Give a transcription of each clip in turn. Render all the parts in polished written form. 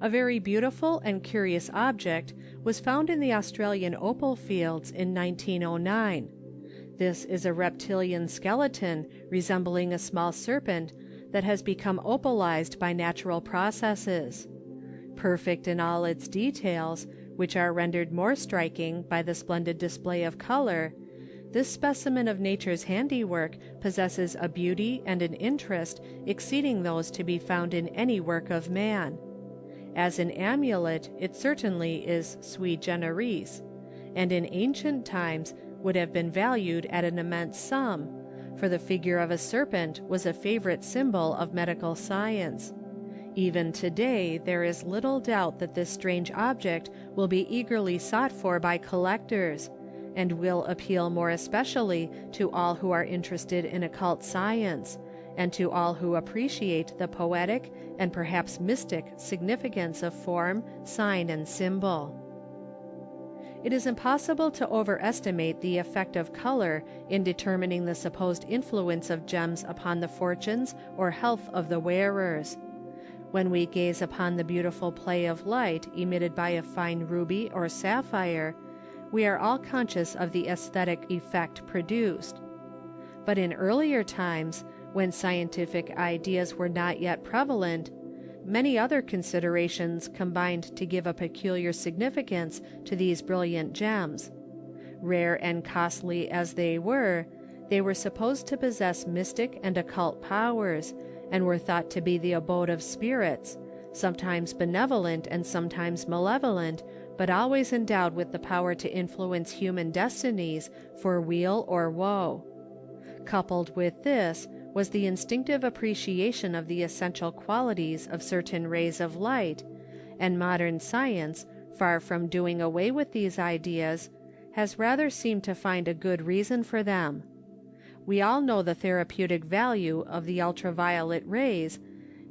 A very beautiful and curious object was found in the Australian opal fields in 1909. This is a reptilian skeleton resembling a small serpent that has become opalized by natural processes. Perfect in all its details, which are rendered more striking by the splendid display of color, this specimen of nature's handiwork possesses a beauty and an interest exceeding those to be found in any work of man. As an amulet it certainly is sui generis, and in ancient times would have been valued at an immense sum, for the figure of a serpent was a favorite symbol of medical science. Even today there is little doubt that this strange object will be eagerly sought for by collectors, and will appeal more especially to all who are interested in occult science, and to all who appreciate the poetic and perhaps mystic significance of form, sign, and symbol. It is impossible to overestimate the effect of color in determining the supposed influence of gems upon the fortunes or health of the wearers. When we gaze upon the beautiful play of light emitted by a fine ruby or sapphire, we are all conscious of the aesthetic effect produced. But in earlier times, when scientific ideas were not yet prevalent, many other considerations combined to give a peculiar significance to these brilliant gems. Rare and costly as they were supposed to possess mystic and occult powers, and were thought to be the abode of spirits, sometimes benevolent and sometimes malevolent, but always endowed with the power to influence human destinies for weal or woe. Coupled with this was the instinctive appreciation of the essential qualities of certain rays of light, and modern science, far from doing away with these ideas, has rather seemed to find a good reason for them. We all know the therapeutic value of the ultraviolet rays,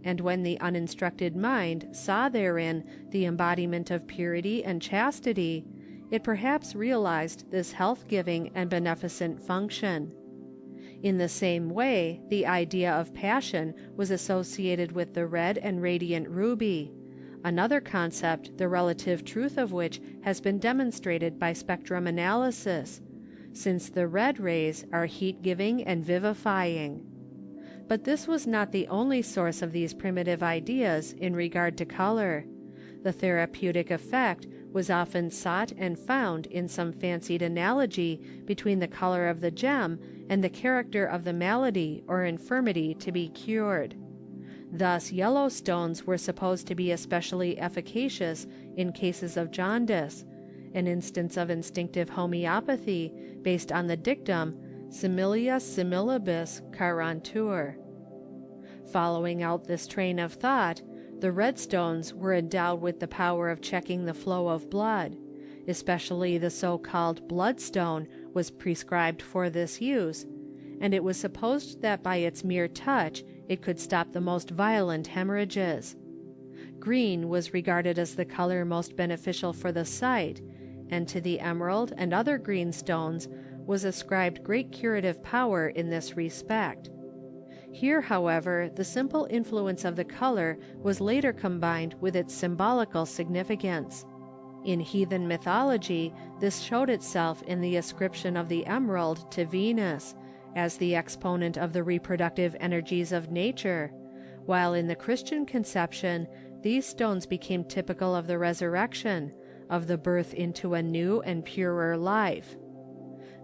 and when the uninstructed mind saw therein the embodiment of purity and chastity, it perhaps realized this health-giving and beneficent function. In the same way, the idea of passion was associated with the red and radiant ruby, another concept the relative truth of which has been demonstrated by spectrum analysis, since the red rays are heat-giving and vivifying. But this was not the only source of these primitive ideas in regard to color. The therapeutic effect was often sought and found in some fancied analogy between the color of the gem and the character of the malady or infirmity to be cured. Thus yellow stones were supposed to be especially efficacious in cases of jaundice, an instance of instinctive homeopathy based on the dictum similia similibus carantur. Following out this train of thought, the red stones were endowed with the power of checking the flow of blood. Especially the so-called bloodstone was prescribed for this use, and it was supposed that by its mere touch it could stop the most violent hemorrhages. Green was regarded as the color most beneficial for the sight, and to the emerald and other green stones was ascribed great curative power in this respect. Here, however, the simple influence of the color was later combined with its symbolical significance. In heathen mythology, this showed itself in the ascription of the emerald to Venus, as the exponent of the reproductive energies of nature, while in the Christian conception, these stones became typical of the resurrection, of the birth into a new and purer life.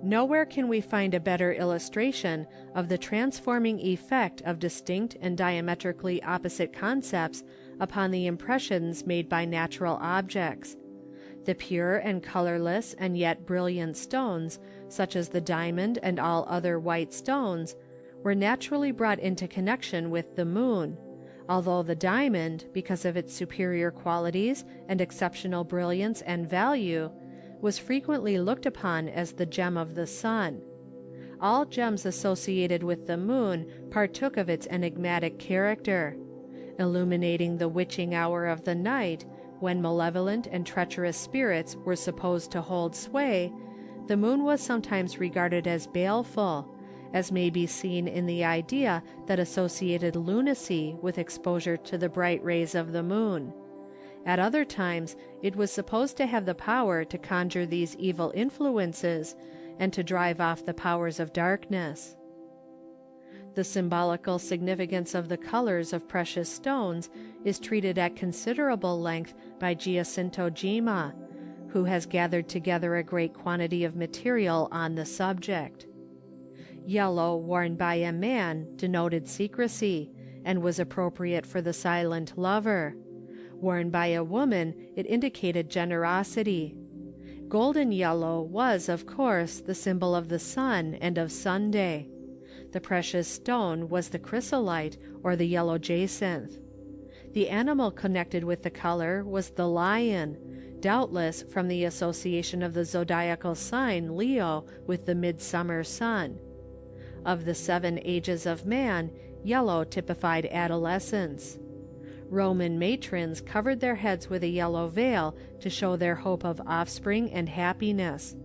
Nowhere can we find a better illustration of the transforming effect of distinct and diametrically opposite concepts upon the impressions made by natural objects. The pure and colorless and yet brilliant stones, such as the diamond and all other white stones, were naturally brought into connection with the moon, although the diamond, because of its superior qualities and exceptional brilliance and value, was frequently looked upon as the gem of the sun. All gems associated with the moon partook of its enigmatic character. Illuminating the witching hour of the night, when malevolent and treacherous spirits were supposed to hold sway, the moon was sometimes regarded as baleful, as may be seen in the idea that associated lunacy with exposure to the bright rays of the moon. At other times, it was supposed to have the power to conjure these evil influences and to drive off the powers of darkness. The symbolical significance of the colors of precious stones is treated at considerable length by Giacinto Gima, who has gathered together a great quantity of material on the subject. Yellow worn by a man denoted secrecy, and was appropriate for the silent lover. Worn by a woman, it indicated generosity. Golden yellow was, of course, the symbol of the sun and of Sunday. The precious stone was the chrysolite, or the yellow jacinth. The animal connected with the color was the lion, doubtless from the association of the zodiacal sign Leo with the midsummer sun. Of the 7 ages of man, yellow typified adolescence. Roman matrons covered their heads with a yellow veil to show their hope of offspring and happiness.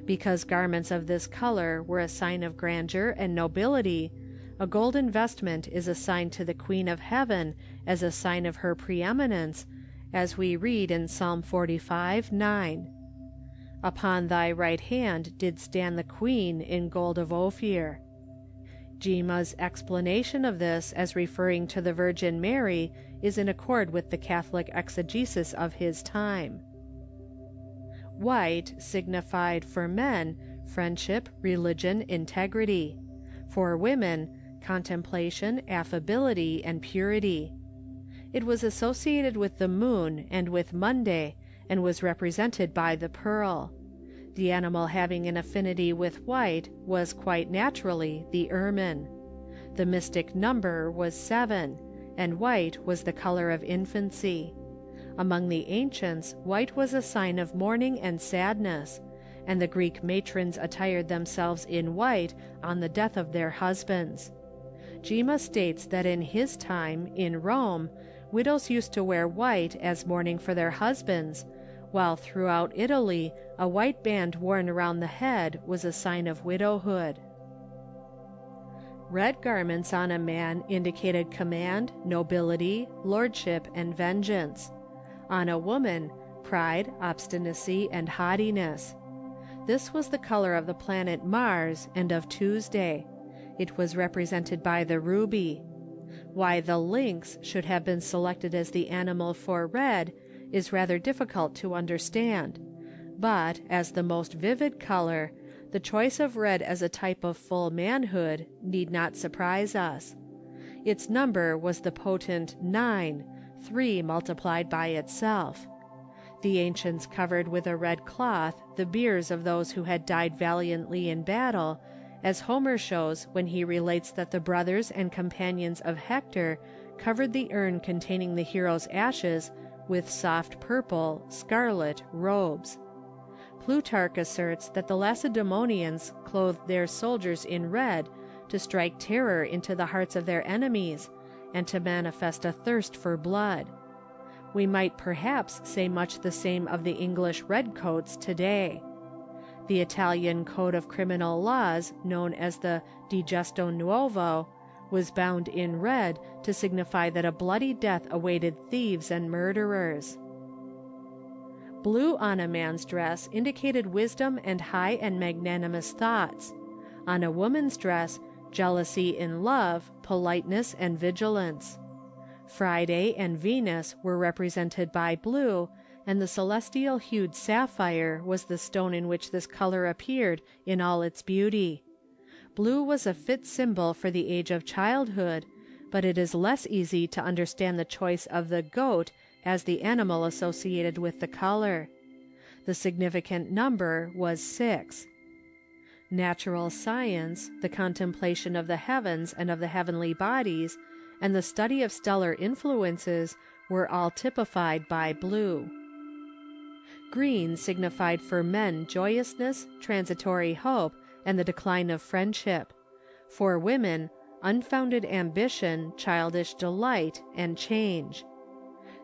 Because garments of this color were a sign of grandeur and nobility, a golden vestment is assigned to the Queen of Heaven as a sign of her preeminence, as we read in Psalm 45:9. Upon thy right hand did stand the Queen in gold of Ophir. Gima's explanation of this as referring to the Virgin Mary is in accord with the Catholic exegesis of his time. White signified for men friendship, religion, integrity; for women, contemplation, affability, and purity. It was associated with the moon and with Monday, and was represented by the pearl. The animal having an affinity with white was quite naturally the ermine. The mystic number was 7, and white was the color of infancy. Among the ancients, white was a sign of mourning and sadness, and the Greek matrons attired themselves in white on the death of their husbands. Gima states that in his time, in Rome, widows used to wear white as mourning for their husbands, while throughout Italy a white band worn around the head was a sign of widowhood. Red garments on a man indicated command, nobility, lordship, and vengeance. On a woman, pride, obstinacy, and haughtiness. This was the color of the planet Mars and of Tuesday. It was represented by the ruby. Why the lynx should have been selected as the animal for red is rather difficult to understand, but, as the most vivid color, the choice of red as a type of full manhood need not surprise us. Its number was the potent 9, 3 multiplied by itself. The ancients covered with a red cloth the biers of those who had died valiantly in battle, as Homer shows when he relates that the brothers and companions of Hector covered the urn containing the hero's ashes with soft purple, scarlet robes. Plutarch asserts that the Lacedaemonians clothed their soldiers in red to strike terror into the hearts of their enemies, and to manifest a thirst for blood. We might perhaps say much the same of the English redcoats today. The Italian code of criminal laws, known as the Digesto Nuovo, was bound in red to signify that a bloody death awaited thieves and murderers. Blue on a man's dress indicated wisdom and high and magnanimous thoughts. On a woman's dress, jealousy in love, politeness, and vigilance. Friday and Venus were represented by blue, and the celestial-hued sapphire was the stone in which this color appeared in all its beauty. Blue was a fit symbol for the age of childhood, but it is less easy to understand the choice of the goat as the animal associated with the color. The significant number was 6. Natural science, the contemplation of the heavens and of the heavenly bodies, and the study of stellar influences were all typified by blue. Green signified for men joyousness, transitory hope, and the decline of friendship. For women, unfounded ambition, childish delight, and change.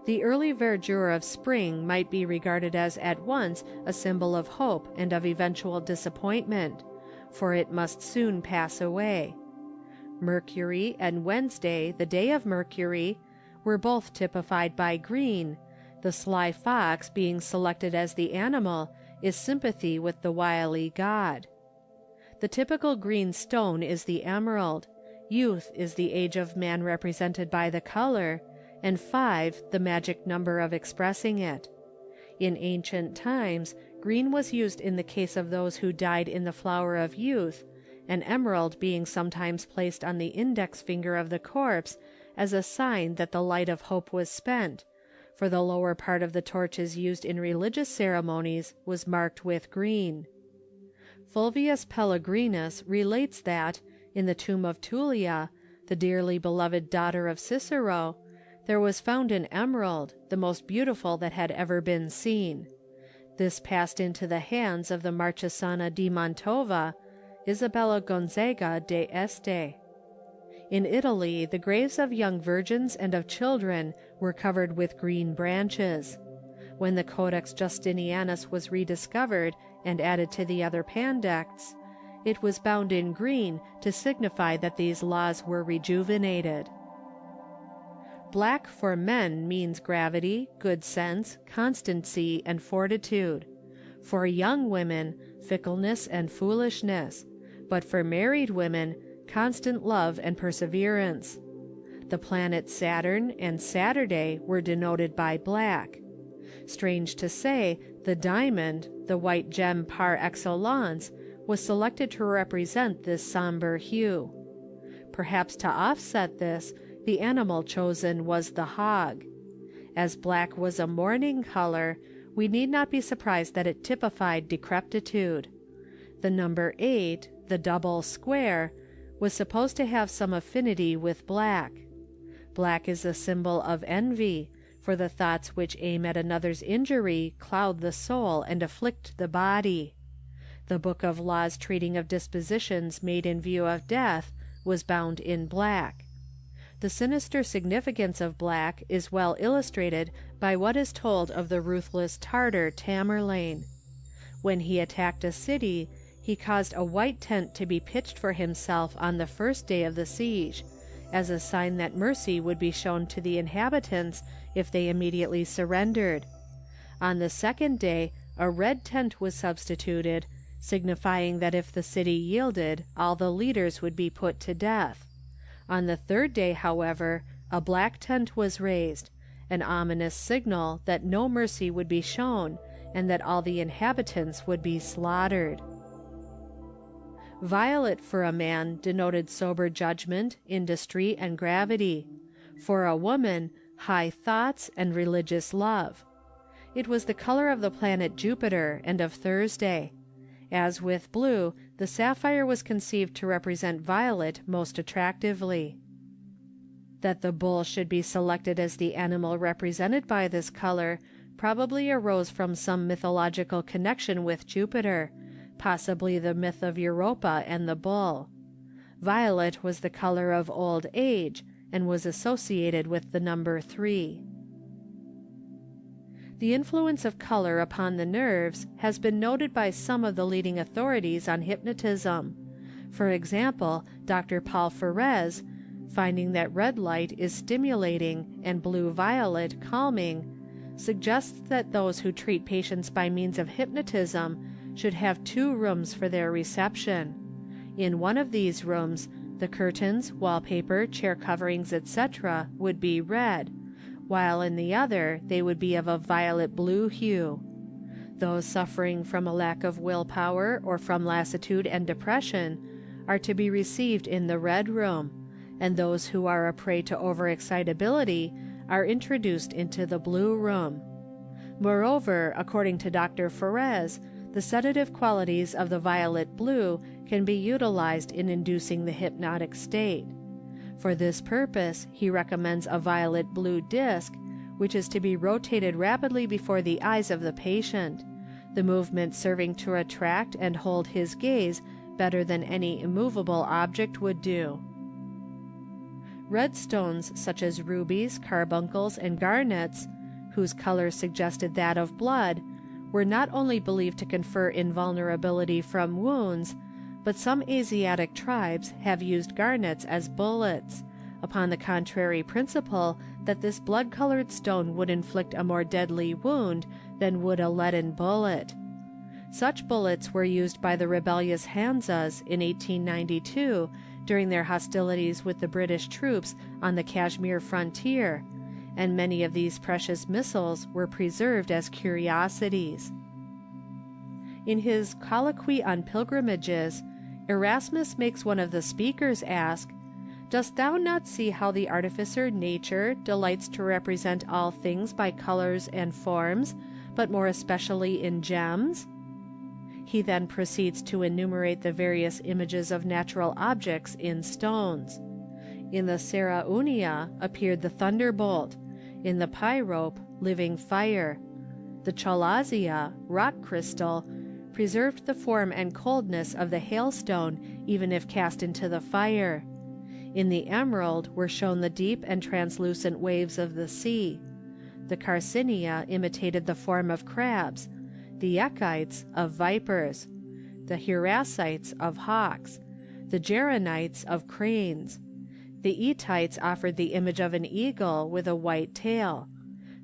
The early verdure of spring might be regarded as at once a symbol of hope and of eventual disappointment, for it must soon pass away. Mercury and Wednesday, the day of Mercury, were both typified by green, The sly fox being selected as the animal is sympathy with the wily god. The typical green stone is the emerald. Youth is the age of man represented by the color, and 5 the magic number of expressing it. In ancient times, green was used in the case of those who died in the flower of youth, an emerald being sometimes placed on the index finger of the corpse as a sign that the light of hope was spent, for the lower part of the torches used in religious ceremonies was marked with green. Fulvius Pellegrinus relates that, in the tomb of Tullia, the dearly beloved daughter of Cicero, there was found an emerald, the most beautiful that had ever been seen. This passed into the hands of the Marchesana di Mantova, Isabella Gonzaga de Este. In Italy, the graves of young virgins and of children were covered with green branches. When the Codex Justinianus was rediscovered and added to the other pandects, it was bound in green to signify that these laws were rejuvenated. Black for men means gravity, good sense, constancy, and fortitude. For young women, fickleness and foolishness, but for married women, constant love and perseverance. The planets Saturn and Saturday were denoted by black. Strange to say, the diamond, the white gem par excellence, was selected to represent this somber hue. Perhaps to offset this, the animal chosen was the hog. As black was a mourning color, we need not be surprised that it typified decrepitude. The number 8, the double square, was supposed to have some affinity with black. Black is a symbol of envy, for the thoughts which aim at another's injury cloud the soul and afflict the body. The book of laws treating of dispositions made in view of death was bound in black. The sinister significance of black is well illustrated by what is told of the ruthless Tartar Tamerlane. When he attacked a city, he caused a white tent to be pitched for himself on the first day of the siege, as a sign that mercy would be shown to the inhabitants if they immediately surrendered. On the second day, a red tent was substituted, signifying that if the city yielded, all the leaders would be put to death. On the third day, however, a black tent was raised, an ominous signal that no mercy would be shown, and that all the inhabitants would be slaughtered. Violet for a man denoted sober judgment, industry, and gravity; for a woman, high thoughts and religious love. It was the color of the planet Jupiter and of Thursday. As with blue, the sapphire was conceived to represent violet most attractively. That the bull should be selected as the animal represented by this color probably arose from some mythological connection with Jupiter, possibly the myth of Europa and the bull. Violet was the color of old age, and was associated with the number 3. The influence of color upon the nerves has been noted by some of the leading authorities on hypnotism. For example, Dr. Paul Ferez, finding that red light is stimulating and blue-violet calming, suggests that those who treat patients by means of hypnotism should have 2 rooms for their reception. In one of these rooms, the curtains, wallpaper, chair coverings, etc., would be red, while in the other they would be of a violet-blue hue. Those suffering from a lack of willpower or from lassitude and depression are to be received in the red room, and those who are a prey to overexcitability are introduced into the blue room. Moreover, according to Dr. Ferez, the sedative qualities of the violet blue can be utilized in inducing the hypnotic state. For this purpose, he recommends a violet blue disc, which is to be rotated rapidly before the eyes of the patient, the movement serving to attract and hold his gaze better than any immovable object would do. Red stones such as rubies, carbuncles, and garnets, whose color suggested that of blood, were not only believed to confer invulnerability from wounds, but some Asiatic tribes have used garnets as bullets, upon the contrary principle that this blood-colored stone would inflict a more deadly wound than would a leaden bullet. Such bullets were used by the rebellious Hanzas in 1892 during their hostilities with the British troops on the Kashmir frontier, and many of these precious missiles were preserved as curiosities. In his Colloquy on Pilgrimages, Erasmus makes one of the speakers ask, "Dost thou not see how the artificer Nature delights to represent all things by colors and forms, but more especially in gems?" He then proceeds to enumerate the various images of natural objects in stones. In the Ceraunia appeared the thunderbolt, in the pyrope, living fire. The chalazia, rock crystal, preserved the form and coldness of the hailstone even if cast into the fire. In the emerald were shown the deep and translucent waves of the sea. The carcinia imitated the form of crabs, the echites of vipers, the hieracites of hawks, the geranites of cranes. The etites offered the image of an eagle with a white tail.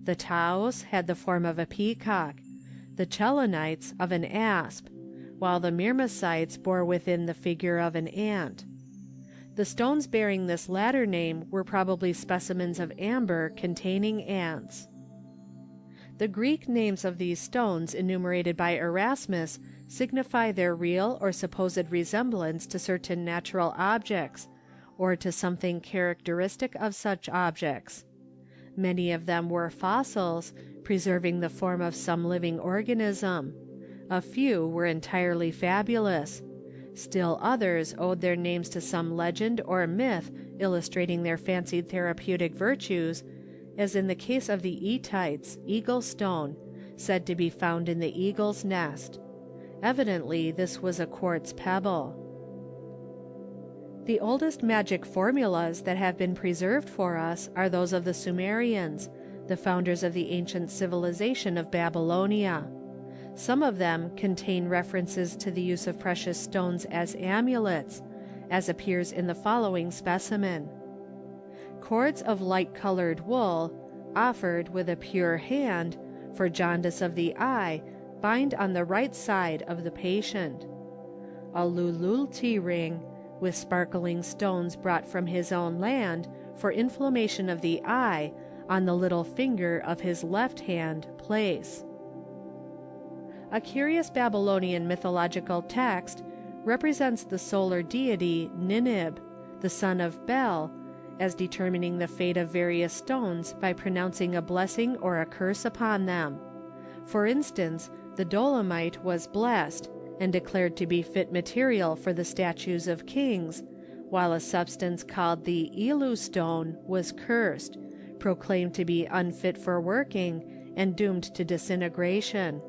The taos had the form of a peacock, the chelonites of an asp, while the myrmecites bore within the figure of an ant. The stones bearing this latter name were probably specimens of amber containing ants. The Greek names of these stones enumerated by Erasmus signify their real or supposed resemblance to certain natural objects, or to something characteristic of such objects. Many of them were fossils, preserving the form of some living organism. A few were entirely fabulous. Still others owed their names to some legend or myth illustrating their fancied therapeutic virtues, as in the case of the etites, eagle stone, said to be found in the eagle's nest. Evidently this was a quartz pebble. The oldest magic formulas that have been preserved for us are those of the Sumerians, the founders of the ancient civilization of Babylonia. Some of them contain references to the use of precious stones as amulets, as appears in the following specimen. Cords of light-colored wool, offered with a pure hand, for jaundice of the eye, bind on the right side of the patient. A lululti ring, with sparkling stones brought from his own land, for inflammation of the eye, on the little finger of his left hand place. A curious Babylonian mythological text represents the solar deity Ninib, the son of Bel, as determining the fate of various stones by pronouncing a blessing or a curse upon them. For instance, the dolomite was blessed, and declared to be fit material for the statues of kings, while a substance called the Elu stone was cursed, proclaimed to be unfit for working, and doomed to disintegration.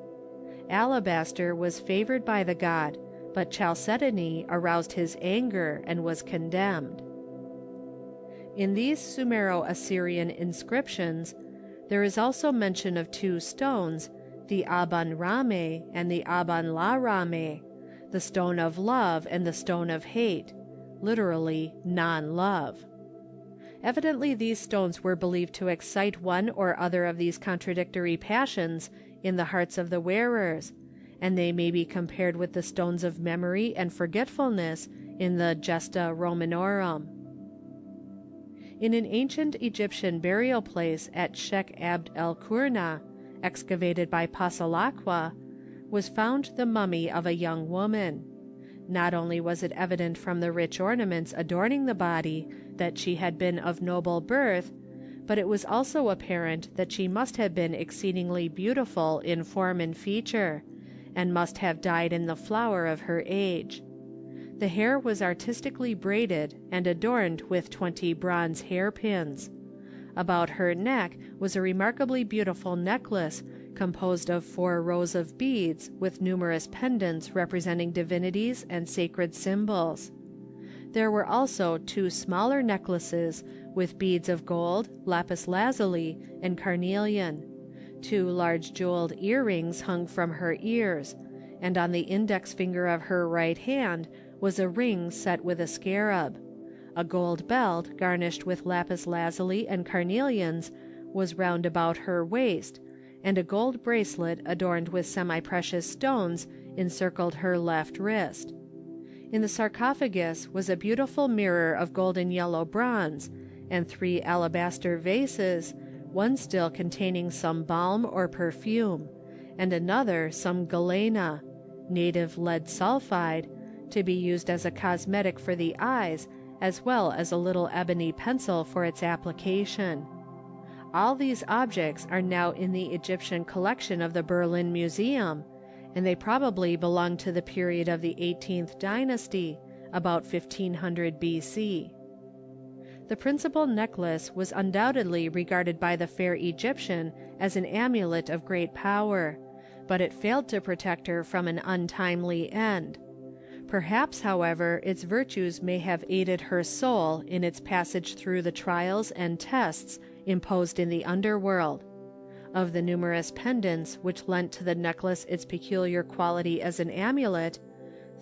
Alabaster was favored by the god, but chalcedony aroused his anger and was condemned. In these Sumero-Assyrian inscriptions, there is also mention of two stones, the Aban Rame and the Aban La Rame, the stone of love and the stone of hate, literally non-love. Evidently these stones were believed to excite one or other of these contradictory passions in the hearts of the wearers, and they may be compared with the stones of memory and forgetfulness in the Gesta Romanorum. In an ancient Egyptian burial place at Sheikh Abd el-Qurna, excavated by Pasalakwa, was found the mummy of a young woman. Not only was it evident from the rich ornaments adorning the body that she had been of noble birth, but it was also apparent that she must have been exceedingly beautiful in form and feature, and must have died in the flower of her age. The hair was artistically braided and adorned with 20 bronze hairpins. About her neck was a remarkably beautiful necklace composed of 4 rows of beads with numerous pendants representing divinities and sacred symbols. There were also 2 smaller necklaces with beads of gold, lapis lazuli, and carnelian. 2 large jeweled earrings hung from her ears, and on the index finger of her right hand was a ring set with a scarab. A gold belt, garnished with lapis lazuli and carnelians, was round about her waist, and a gold bracelet adorned with semi-precious stones encircled her left wrist. In the sarcophagus was a beautiful mirror of golden yellow bronze, and 3 alabaster vases, one still containing some balm or perfume, and another some galena, native lead sulphide, to be used as a cosmetic for the eyes, as well as a little ebony pencil for its application. All these objects are now in the Egyptian collection of the Berlin Museum, and they probably belong to the period of the 18th dynasty, about 1500 B.C. The principal necklace was undoubtedly regarded by the fair Egyptian as an amulet of great power, but it failed to protect her from an untimely end. Perhaps, however, its virtues may have aided her soul in its passage through the trials and tests imposed in the underworld. Of the numerous pendants which lent to the necklace its peculiar quality as an amulet,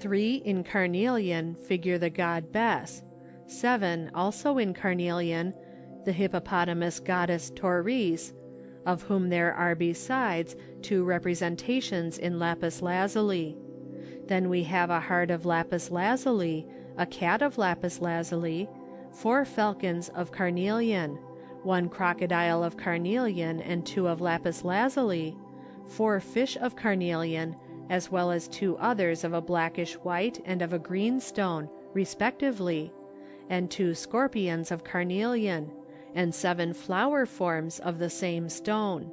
3 in carnelian figure the god Bes, 7 also in carnelian the hippopotamus goddess Tauris, of whom there are besides 2 representations in lapis lazuli. Then we have a heart of lapis lazuli, a cat of lapis lazuli, 4 falcons of carnelian, 1 crocodile of carnelian and 2 of lapis lazuli, 4 fish of carnelian, as well as 2 others of a blackish white and of a green stone, respectively, and 2 scorpions of carnelian, and 7 flower forms of the same stone.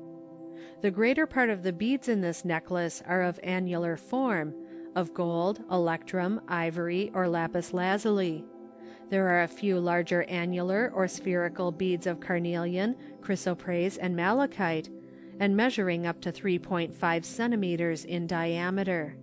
The greater part of the beads in this necklace are of annular form, of gold, electrum, ivory, or lapis lazuli. There are a few larger annular or spherical beads of carnelian, chrysoprase, and malachite, and measuring up to 3.5 centimeters in diameter.